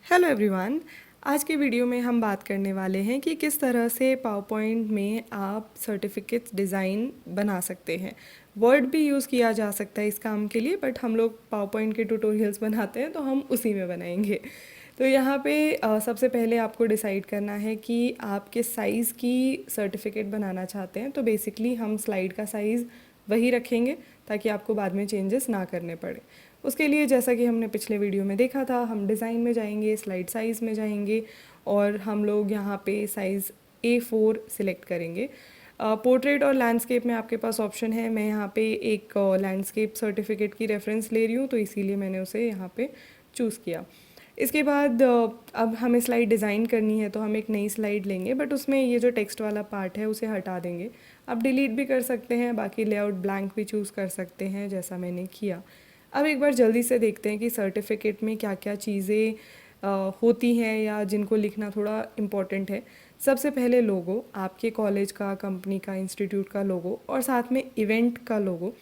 Hello everyone. आज के video में हम बात करने वाले हैं कि किस तरह से पावर पॉइंट में आप सर्टिफिकेट्स डिज़ाइन बना सकते हैं। वर्ड भी यूज़ किया जा सकता है इस काम के लिए, बट हम लोग पावर पॉइंट के ट्यूटोरियल्स बनाते हैं तो हम उसी में बनाएंगे। तो यहाँ पे सबसे पहले आपको डिसाइड करना है कि आप किस साइज़ की सर्टिफिकेट बनाना चाहते हैं। तो बेसिकली हम स्लाइड का साइज़ वही रखेंगे ताकि आपको बाद में चेंजेस ना करने पड़े। उसके लिए जैसा कि हमने पिछले वीडियो में देखा था, हम डिज़ाइन में जाएंगे, स्लाइड साइज़ में जाएंगे और हम लोग यहाँ पे साइज़ A4 सिलेक्ट करेंगे। पोर्ट्रेट और लैंडस्केप में आपके पास ऑप्शन है। मैं यहाँ पे एक लैंडस्केप सर्टिफिकेट की रेफरेंस ले रही हूँ, तो इसीलिए मैंने उसे यहाँ पे चूज़ किया। इसके बाद अब हमें स्लाइड डिज़ाइन करनी है, तो हम एक नई स्लाइड लेंगे, बट उसमें ये जो टेक्स्ट वाला पार्ट है उसे हटा देंगे। आप डिलीट भी कर सकते हैं, बाकी लेआउट ब्लैंक भी चूज़ कर सकते हैं जैसा मैंने किया। अब एक बार जल्दी से देखते हैं कि सर्टिफिकेट में क्या क्या चीज़ें होती हैं या जिनको लिखना थोड़ा इम्पॉर्टेंट है। सबसे पहले लोगो, आपके कॉलेज का, कंपनी का, इंस्टीट्यूट का लोगो, और साथ में इवेंट का लोगो,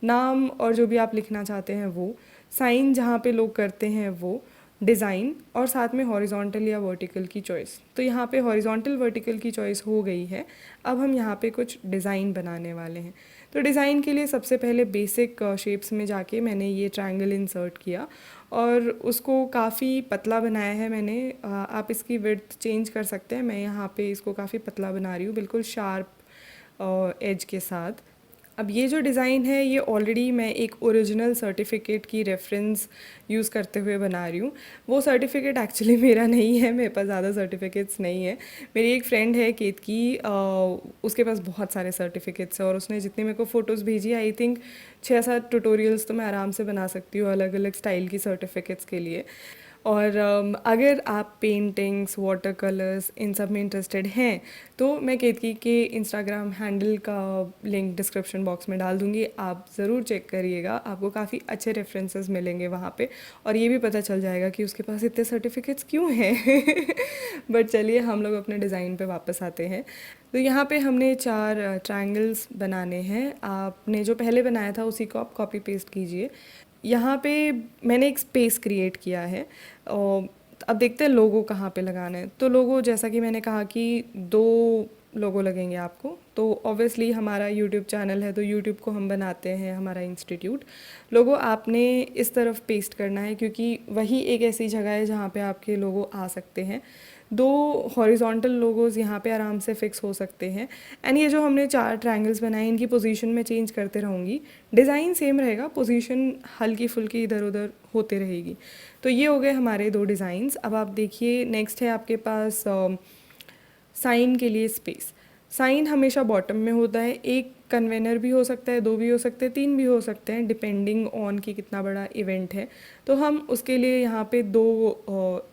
नाम और जो भी आप लिखना चाहते हैं वो, साइन जहाँ पे लोग करते हैं वो, डिज़ाइन, और साथ में हॉरिजॉन्टल या वर्टिकल की चॉइस। तो यहाँ पे हॉरिजॉन्टल वर्टिकल की चॉइस हो गई है। अब हम यहाँ पे कुछ डिज़ाइन बनाने वाले हैं। तो डिज़ाइन के लिए सबसे पहले बेसिक शेप्स में जाके मैंने ये ट्रायंगल इंसर्ट किया और उसको काफ़ी पतला बनाया है मैंने। आप इसकी विड्थ चेंज कर सकते हैं। मैं यहाँ पे इसको काफ़ी पतला बना रही हूँ, बिल्कुल शार्प एज के साथ। अब ये जो डिज़ाइन है ये ऑलरेडी मैं एक ओरिजिनल सर्टिफिकेट की रेफरेंस यूज़ करते हुए बना रही हूँ। वो सर्टिफिकेट एक्चुअली मेरा नहीं है, मेरे पास ज़्यादा सर्टिफिकेट्स नहीं है। मेरी एक फ्रेंड है केतकी, उसके पास बहुत सारे सर्टिफिकेट्स हैं और उसने जितनी मेरे को फ़ोटोज़ भेजी, आई थिंक 6-7 ट्यूटोरियल्स तो मैं आराम से बना सकती हूँ अलग अलग स्टाइल की सर्टिफिकेट्स के लिए। और अगर आप पेंटिंग्स, वाटर कलर्स, इन सब में इंटरेस्टेड हैं तो मैं केतकी के इंस्टाग्राम हैंडल का लिंक डिस्क्रिप्शन बॉक्स में डाल दूँगी। आप ज़रूर चेक करिएगा, आपको काफ़ी अच्छे रेफरेंसेस मिलेंगे वहाँ पे और ये भी पता चल जाएगा कि उसके पास इतने सर्टिफिकेट्स क्यों हैं। बट चलिए हम लोग अपने डिज़ाइन पे वापस आते हैं। तो यहाँ पे हमने 4 ट्रायंगल्स बनाने हैं। आपने जो पहले बनाया था उसी को आप कॉपी पेस्ट कीजिए। यहाँ पे मैंने एक स्पेस क्रिएट किया है। अब देखते हैं लोगो कहाँ पे लगाना है। तो लोगो, जैसा कि मैंने कहा कि 2 लोगो लगेंगे आपको। तो ऑब्वियसली हमारा यूट्यूब चैनल है तो यूट्यूब को हम बनाते हैं, हमारा इंस्टीट्यूट। लोगो आपने इस तरफ पेस्ट करना है क्योंकि वही एक ऐसी जगह है जहाँ पे आपके लोगो आ सकते हैं। 2 हॉरिजॉन्टल लोगोज़ यहाँ पे आराम से फिक्स हो सकते हैं। एंड ये जो हमने 4 ट्रायंगल्स बनाए इनकी पोजीशन मैं चेंज करते रहूँगी। डिज़ाइन सेम रहेगा, पोजीशन हल्की फुल्की इधर उधर होते रहेगी। तो ये हो गए हमारे 2 डिज़ाइंस। अब आप देखिए नेक्स्ट है आपके पास साइन के लिए स्पेस। साइन हमेशा बॉटम में होता है। एक कन्वेनर भी हो सकता है, 2 भी हो सकते हैं, 3 भी हो सकते हैं, डिपेंडिंग ऑन कि कितना बड़ा इवेंट है। तो हम उसके लिए यहाँ पे 2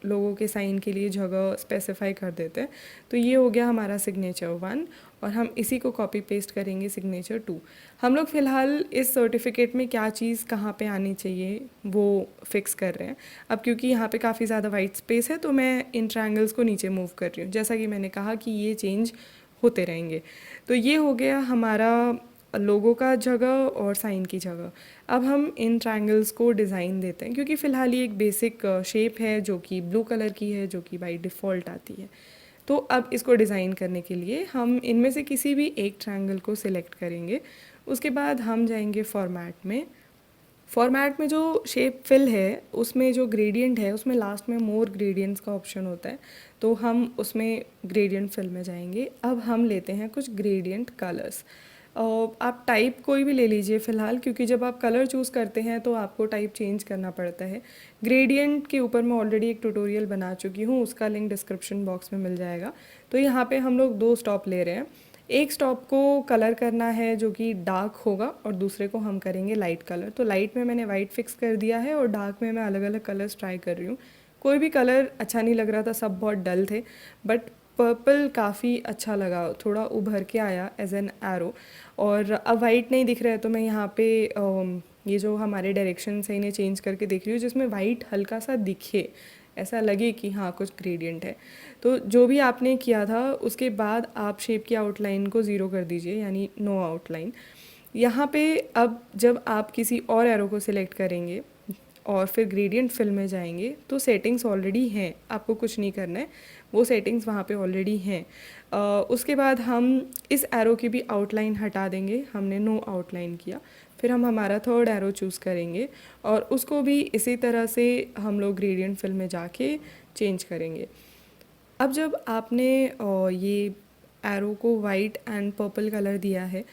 लोगों के साइन के लिए जगह स्पेसिफाई कर देते हैं। तो ये हो गया हमारा सिग्नेचर 1 और हम इसी को कॉपी पेस्ट करेंगे सिग्नेचर 2। हम लोग फ़िलहाल इस सर्टिफिकेट में क्या चीज़ कहाँ पे आनी चाहिए वो फिक्स कर रहे हैं। अब क्योंकि यहाँ पे काफ़ी ज़्यादा वाइट स्पेस है तो मैं इन ट्रायंगल्स को नीचे मूव कर रही हूँ। जैसा कि मैंने कहा कि ये चेंज होते रहेंगे। तो ये हो गया हमारा लोगो का जगह और साइन की जगह। अब हम इन ट्रायंगल्स को डिज़ाइन देते हैं क्योंकि फ़िलहाल ये एक बेसिक शेप है जो कि ब्लू कलर की है, जो कि बाय डिफ़ॉल्ट आती है। तो अब इसको डिज़ाइन करने के लिए हम इनमें से किसी भी एक ट्रायंगल को सिलेक्ट करेंगे। उसके बाद हम जाएंगे फॉर्मेट में। फॉर्मेट में जो शेप फिल है उसमें जो ग्रेडियंट है उसमें लास्ट में मोर ग्रेडियंट्स का ऑप्शन होता है, तो हम उसमें ग्रेडियंट फिल में जाएंगे। अब हम लेते हैं कुछ ग्रेडियंट कलर्स। आप टाइप कोई भी ले लीजिए फ़िलहाल, क्योंकि जब आप कलर चूज़ करते हैं तो आपको टाइप चेंज करना पड़ता है। ग्रेडियंट के ऊपर मैं ऑलरेडी एक ट्यूटोरियल बना चुकी हूँ, उसका लिंक डिस्क्रिप्शन बॉक्स में मिल जाएगा। तो यहाँ पे हम लोग 2 स्टॉप ले रहे हैं। एक स्टॉप को कलर करना है जो कि डार्क होगा और दूसरे को हम करेंगे लाइट कलर। तो लाइट में मैंने वाइट फिक्स कर दिया है और डार्क में मैं अलग अलग कलर्स ट्राई कर रही हूँ। कोई भी कलर अच्छा नहीं लग रहा था, सब बहुत डल थे, बट पर्पल काफ़ी अच्छा लगा, थोड़ा उभर के आया एज एन एरो। और अब वाइट नहीं दिख रहा है तो मैं यहाँ पे ये जो हमारे डायरेक्शंस है इन्हें चेंज करके देख रही हूँ जिसमें वाइट हल्का सा दिखे, ऐसा लगे कि हाँ कुछ ग्रेडियंट है। तो जो भी आपने किया था उसके बाद आप शेप की आउटलाइन को ज़ीरो कर दीजिए, यानी नो आउटलाइन। यहाँ पे अब जब आप किसी और एरो को सिलेक्ट करेंगे, और फिर ग्रेडियंट फिल में जाएंगे तो सेटिंग्स ऑलरेडी हैं, आपको कुछ नहीं करना है, वो सेटिंग्स वहाँ पे ऑलरेडी हैं। उसके बाद हम इस एरो की भी आउटलाइन हटा देंगे, हमने नो आउटलाइन किया। फिर हम हमारा थर्ड एरो चूज़ करेंगे और उसको भी इसी तरह से हम लोग ग्रेडियंट फिल में जाके चेंज करेंगे। अब जब आपने ये एरो को वाइट एंड पर्पल कलर दिया है,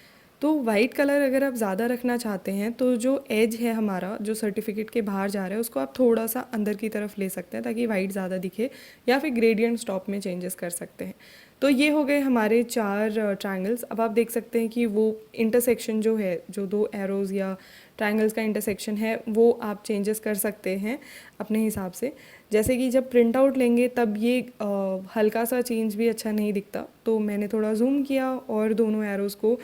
तो वाइट कलर अगर आप ज़्यादा रखना चाहते हैं तो जो एज है हमारा जो सर्टिफिकेट के बाहर जा रहा है उसको आप थोड़ा सा अंदर की तरफ ले सकते हैं ताकि वाइट ज़्यादा दिखे, या फिर ग्रेडियंट स्टॉप में चेंजेस कर सकते हैं। तो ये हो गए हमारे 4 ट्रायंगल्स। अब आप देख सकते हैं कि वो इंटरसेक्शन जो है, जो 2 एरोज़ या ट्रायंगल्स का इंटरसेक्शन है, वो आप चेंजेस कर सकते हैं अपने हिसाब से। जैसे कि जब प्रिंट आउट लेंगे तब ये हल्का सा चेंज भी अच्छा नहीं दिखता, तो मैंने थोड़ा जूम किया और दोनों एरोज़ को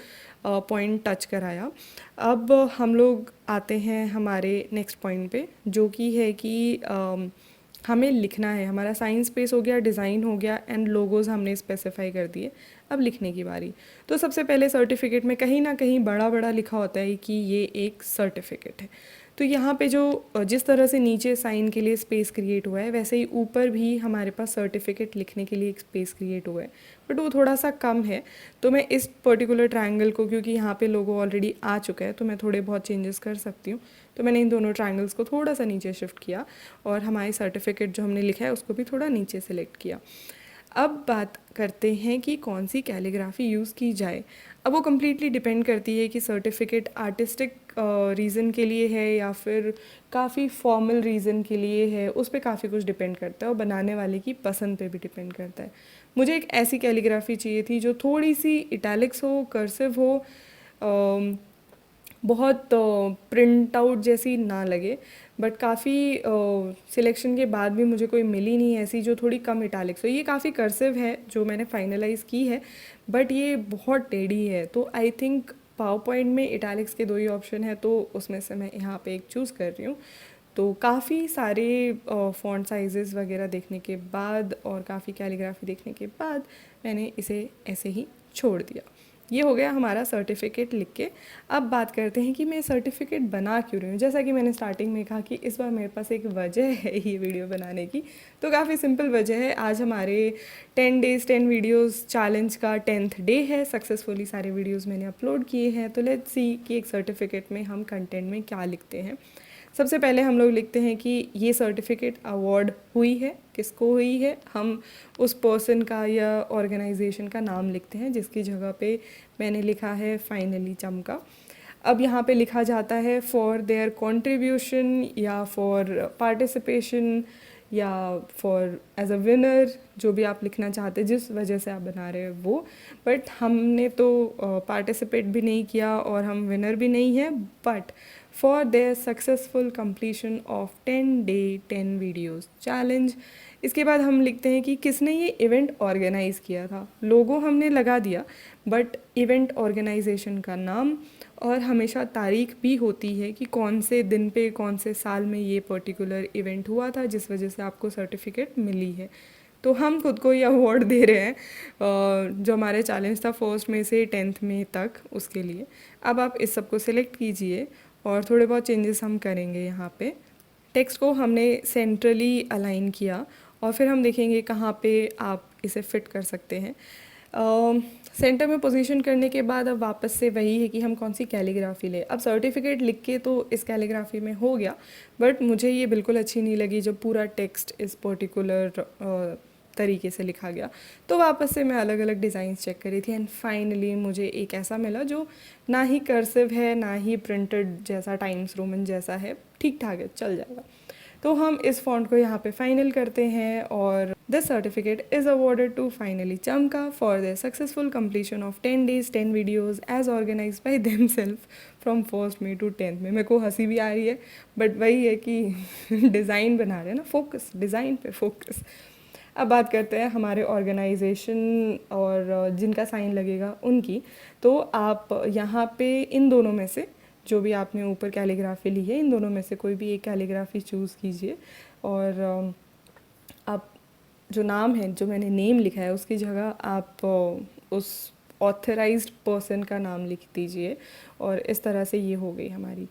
पॉइंट टच कराया। अब हम लोग आते हैं हमारे नेक्स्ट पॉइंट पे, जो कि है कि हमें लिखना है। हमारा साइन स्पेस हो गया, डिज़ाइन हो गया एंड लोगोज़ हमने स्पेसिफाई कर दिए। अब लिखने की बारी। तो सबसे पहले सर्टिफिकेट में कहीं ना कहीं बड़ा बड़ा लिखा होता है कि ये एक सर्टिफिकेट है। तो यहाँ पे जो जिस तरह से नीचे साइन के लिए स्पेस क्रिएट हुआ है, वैसे ही ऊपर भी हमारे पास सर्टिफिकेट लिखने के लिए एक स्पेस क्रिएट हुआ है, बट वो थोड़ा सा कम है। तो मैं इस पर्टिकुलर ट्रायंगल को, क्योंकि यहाँ पे लोगो ऑलरेडी आ चुका है, तो मैं थोड़े बहुत चेंजेस कर सकती हूँ। तो मैंने इन दोनों ट्रायंगल्स को थोड़ा सा नीचे शिफ्ट किया और हमारे सर्टिफिकेट जो हमने लिखा है उसको भी थोड़ा नीचे सेलेक्ट किया। अब बात करते हैं कि कौन सी कैलीग्राफी यूज़ की जाए। अब वो कम्प्लीटली डिपेंड करती है कि सर्टिफिकेट आर्टिस्टिक रीज़न के लिए है या फिर काफ़ी फॉर्मल रीज़न के लिए है, उस पर काफ़ी कुछ डिपेंड करता है और बनाने वाले की पसंद पे भी डिपेंड करता है। मुझे एक ऐसी कैलीग्राफी चाहिए थी जो थोड़ी सी इटैलिक्स हो, कर्सिव हो, बहुत प्रिंट आउट जैसी ना लगे, बट काफ़ी सिलेक्शन के बाद भी मुझे कोई मिली नहीं ऐसी जो थोड़ी कम इटैलिक्स हो। ये काफ़ी कर्सिव है जो मैंने फाइनलाइज़ की है, बट ये बहुत टेढ़ी है। तो आई थिंक पावर पॉइंट में इटैलिक्स के 2 ही ऑप्शन है, तो उसमें से मैं यहाँ पे एक चूज़ कर रही हूँ। तो काफ़ी सारे फ़ॉन्ट साइजेस वगैरह देखने के बाद और काफ़ी कैलीग्राफी देखने के बाद मैंने इसे ऐसे ही छोड़ दिया। ये हो गया हमारा सर्टिफिकेट लिख के। अब बात करते हैं कि मैं सर्टिफिकेट बना क्यों रही हूँ। जैसा कि मैंने स्टार्टिंग में कहा कि इस बार मेरे पास एक वजह है ये वीडियो बनाने की। तो काफ़ी सिंपल वजह है। आज हमारे 10 डेज़ 10 वीडियोस चैलेंज का 10th डे है। सक्सेसफुली सारे वीडियोस मैंने अपलोड किए हैं। तो लेट्स सी कि एक सर्टिफिकेट में हम कंटेंट में क्या लिखते हैं। सबसे पहले हम लोग लिखते हैं कि ये सर्टिफिकेट अवार्ड हुई है, किसको हुई है। हम उस पर्सन का या ऑर्गेनाइजेशन का नाम लिखते हैं, जिसकी जगह पे मैंने लिखा है फाइनली चमका। अब यहाँ पे लिखा जाता है फॉर देयर कंट्रीब्यूशन या फॉर पार्टिसिपेशन या फॉर एज अ विनर, जो भी आप लिखना चाहते हैं, जिस वजह से आप बना रहे हैं वो। बट हमने तो पार्टिसिपेट भी नहीं किया और हम विनर भी नहीं हैं, but for their successful completion of 10 day 10 videos challenge. इसके बाद हम लिखते हैं कि किसने ये इवेंट ऑर्गेनाइज़ किया था। लोगो हमने लगा दिया, बट इवेंट ऑर्गेनाइजेशन का नाम और हमेशा तारीख भी होती है कि कौन से दिन पे कौन से साल में ये पर्टिकुलर इवेंट हुआ था, जिस वजह से आपको सर्टिफिकेट मिली है। तो हम खुद को ये अवार्ड दे रहे हैं जो हमारे चैलेंज था 1 मई से 10 मई तक, उसके लिए। अब आप इस सब को सिलेक्ट कीजिए और थोड़े बहुत चेंजेस हम करेंगे। यहाँ पे टेक्स्ट को हमने सेंट्रली अलाइन किया और फिर हम देखेंगे कहाँ पे आप इसे फिट कर सकते हैं। सेंटर में पोजीशन करने के बाद अब वापस से वही है कि हम कौन सी कैलीग्राफी ले। अब सर्टिफिकेट लिख के तो इस कैलीग्राफी में हो गया, बट मुझे ये बिल्कुल अच्छी नहीं लगी जब पूरा टेक्स्ट इस पर्टिकुलर तरीके से लिखा गया। तो वापस से मैं अलग अलग डिज़ाइंस चेक करी थी एंड फाइनली मुझे एक ऐसा मिला जो ना ही कर्सिव है ना ही प्रिंटेड जैसा टाइम्स रोमन जैसा है, ठीक ठाक है, चल जाएगा। तो हम इस फॉन्ट को यहाँ पे फाइनल करते हैं और this certificate is awarded to finally चमका for their successful completion of 10 days 10 videos as organised by them self from 1 May to 10th में। मेरे को हंसी भी आ रही है, बट वही है कि डिज़ाइन बना रहे हैं ना, फोकस, डिज़ाइन पे फोकस। अब बात करते हैं हमारे ऑर्गेनाइजेशन और जिनका साइन लगेगा उनकी। तो आप यहाँ पे इन दोनों में से जो भी आपने ऊपर कैलीग्राफी ली है, इन दोनों में से कोई भी एक कैलीग्राफी चूज़ कीजिए और आप जो नाम है, जो मैंने नेम लिखा है, उसकी जगह आप उस ऑथराइज्ड पर्सन का नाम लिख दीजिए और इस तरह से ये हो गई हमारी।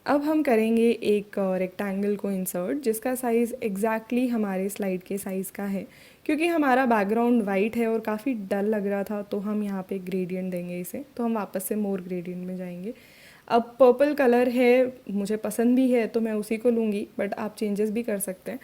अब हम करेंगे एक रेक्टेंगल को इंसर्ट जिसका साइज़ एग्जैक्टली हमारे स्लाइड के साइज़ का है। क्योंकि हमारा बैकग्राउंड वाइट है और काफ़ी डल लग रहा था तो हम यहाँ पे ग्रेडियंट देंगे इसे, तो हम वापस से मोर ग्रेडियंट में जाएंगे। अब पर्पल कलर है, मुझे पसंद भी है तो मैं उसी को लूँगी, बट आप चेंजेस भी कर सकते हैं।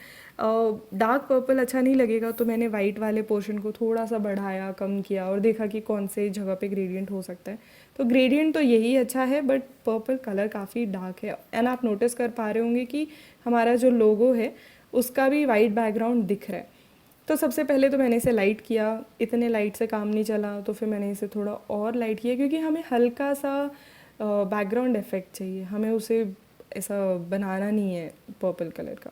डार्क पर्पल अच्छा नहीं लगेगा तो मैंने वाइट वाले पोर्शन को थोड़ा सा बढ़ाया, कम किया और देखा कि कौन से जगह पे ग्रेडियंट हो सकता है। तो ग्रेडियंट तो यही अच्छा है, बट पर्पल कलर काफ़ी डार्क है। एंड आप नोटिस कर पा रहे होंगे कि हमारा जो लोगो है उसका भी वाइट बैकग्राउंड दिख रहा है। तो सबसे पहले तो मैंने इसे लाइट किया, इतने लाइट से काम नहीं चला तो फिर मैंने इसे थोड़ा और लाइट किया, क्योंकि हमें हल्का सा बैकग्राउंड इफेक्ट चाहिए, हमें उसे ऐसा बनाना नहीं है पर्पल कलर का।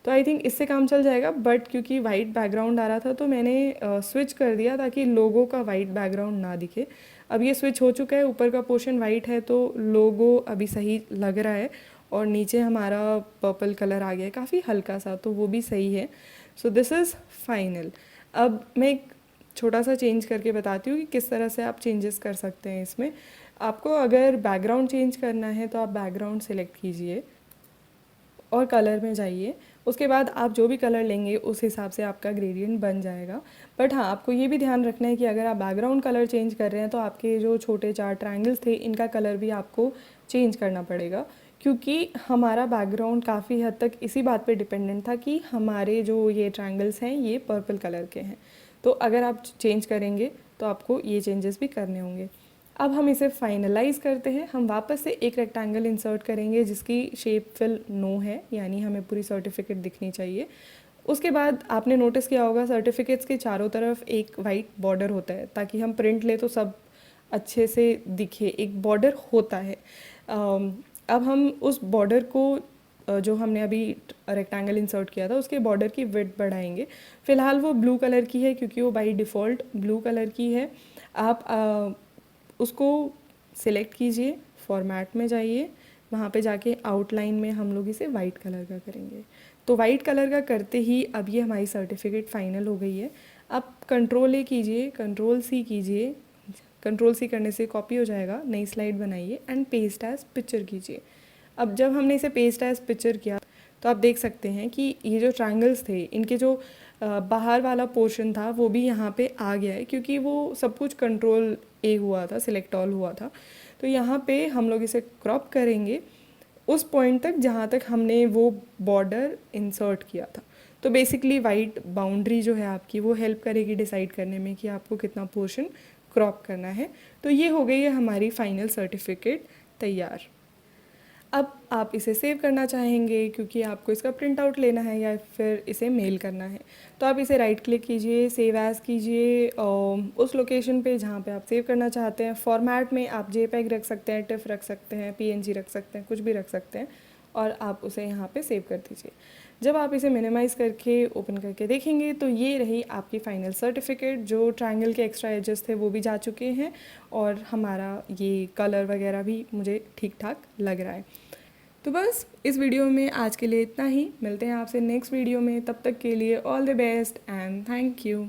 तो आई थिंक इससे काम चल जाएगा, बट क्योंकि वाइट बैकग्राउंड आ रहा था तो मैंने स्विच कर दिया ताकि लोगो का वाइट बैकग्राउंड ना दिखे। अब ये स्विच हो चुका है, ऊपर का पोर्शन वाइट है तो लोगो अभी सही लग रहा है और नीचे हमारा पर्पल कलर आ गया है काफ़ी हल्का सा, तो वो भी सही है। So this is final. अब मैं एक छोटा सा चेंज करके बताती हूँ कि किस तरह से आप चेंजेस कर सकते हैं इसमें। आपको अगर बैकग्राउंड चेंज करना है तो आप बैकग्राउंड सेलेक्ट कीजिए और कलर में जाइए। उसके बाद आप जो भी कलर लेंगे उस हिसाब से आपका ग्रेडियंट बन जाएगा। बट हाँ, आपको ये भी ध्यान रखना है कि अगर आप बैकग्राउंड कलर चेंज कर रहे हैं तो आपके जो छोटे 4 ट्रायंगल्स थे इनका कलर भी आपको चेंज करना पड़ेगा, क्योंकि हमारा बैकग्राउंड काफ़ी हद तक इसी बात पे डिपेंडेंट था कि हमारे जो ये ट्रायंगल्स हैं ये पर्पल कलर के हैं। तो अगर आप चेंज करेंगे तो आपको ये चेंजेस भी करने होंगे। अब हम इसे फाइनलाइज करते हैं। हम वापस से एक रेक्टेंगल इंसर्ट करेंगे जिसकी शेप फिल नो है, यानी हमें पूरी सर्टिफिकेट दिखनी चाहिए। उसके बाद आपने नोटिस किया होगा सर्टिफिकेट्स के चारों तरफ एक वाइट बॉर्डर होता है, ताकि हम प्रिंट ले तो सब अच्छे से दिखे, एक बॉर्डर होता है। अब हम उस बॉर्डर को जो हमने अभी रेक्टेंगल इंसर्ट किया था उसके बॉर्डर की विड्थ बढ़ाएंगे। फ़िलहाल वो ब्लू कलर की है क्योंकि वो बाई डिफ़ॉल्ट ब्लू कलर की है। आप उसको सिलेक्ट कीजिए, फॉर्मेट में जाइए, वहाँ पे जाके आउटलाइन में हम लोग इसे वाइट कलर का करेंगे। तो वाइट कलर का करते ही अब ये हमारी सर्टिफिकेट फ़ाइनल हो गई है। आप कंट्रोल ए कीजिए, कंट्रोल सी कीजिए, कंट्रोल सी करने से कॉपी हो जाएगा, नई स्लाइड बनाइए एंड पेस्ट एज पिक्चर कीजिए। अब जब हमने इसे पेस्ट एज पिक्चर किया तो आप देख सकते हैं कि ये जो ट्रायंगल्स थे इनके जो बाहर वाला पोर्शन था वो भी यहाँ पे आ गया है, क्योंकि वो सब कुछ कंट्रोल ए हुआ था, सिलेक्ट ऑल हुआ था। तो यहाँ पे हम लोग इसे क्रॉप करेंगे उस पॉइंट तक जहाँ तक हमने वो बॉर्डर इंसर्ट किया था। तो बेसिकली वाइट बाउंड्री जो है आपकी वो हेल्प करेगी डिसाइड करने में कि आपको कितना पोर्शन क्रॉप करना है। तो ये हो गई है हमारी फाइनल सर्टिफिकेट तैयार। अब आप इसे सेव करना चाहेंगे क्योंकि आपको इसका प्रिंट आउट लेना है या फिर इसे मेल करना है, तो आप इसे राइट क्लिक कीजिए, सेव एज़ कीजिए उस लोकेशन पे जहाँ पे आप सेव करना चाहते हैं। फॉर्मेट में आप जेपीईजी रख सकते हैं, टिफ रख सकते हैं, पीएनजी रख सकते हैं, कुछ भी रख सकते हैं और आप उसे यहाँ पे सेव कर दीजिए। जब आप इसे मिनिमाइज़ करके ओपन करके देखेंगे तो ये रही आपकी फ़ाइनल सर्टिफिकेट। जो ट्रायंगल के एक्स्ट्रा एजेस थे वो भी जा चुके हैं और हमारा ये कलर वगैरह भी मुझे ठीक ठाक लग रहा है। तो बस इस वीडियो में आज के लिए इतना ही। मिलते हैं आपसे नेक्स्ट वीडियो में, तब तक के लिए all the best and thank you.